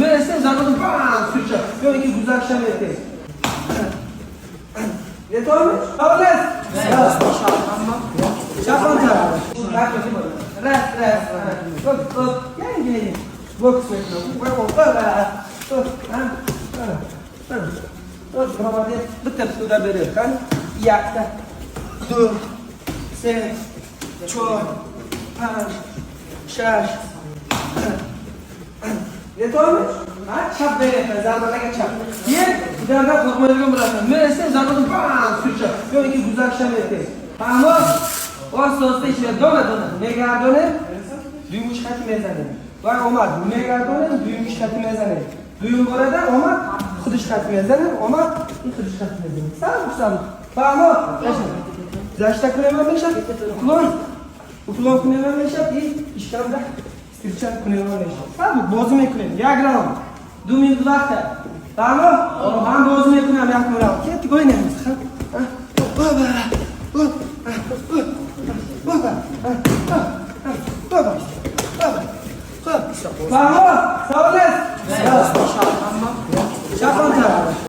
Mersi zaten bam sürçe. Yok iki güzel şam etti. Yeter mi? Haberles. Şapanta. Res. Bak. Gelin. Bak sürçe. Bak. Bak. Betul sudah beri kan? Yakta. Dur. Se. Çor. Pan. Şaş. Yeter mi? Ha? Çap verir. Zarbalarga çap. Yer. Ulardan korkmaydigan bo'lasan. Mersi zaten bam sürçe. Yok iki güzel şam etti. Tamam. Ososda içine dona. Megadone. Duymuş hati mezane. Vay omad. Megadone duymuş hati mezane. Duyum burada omad. Xudish hati mezane. Omad. Xudish hati mezane. Sağ ol. Tamam. Zashta kunaman meshab. Uklon kunaman meshab. İşkamda. Sirçan kunaman meshab. Tamam. Bozum kunaman. Yagram. 2 minut vaqt. Tamam? Ben bozum kunaman yakmıram. Ketdik oynaymiz. Tamam, sağ olasın. Şapanta.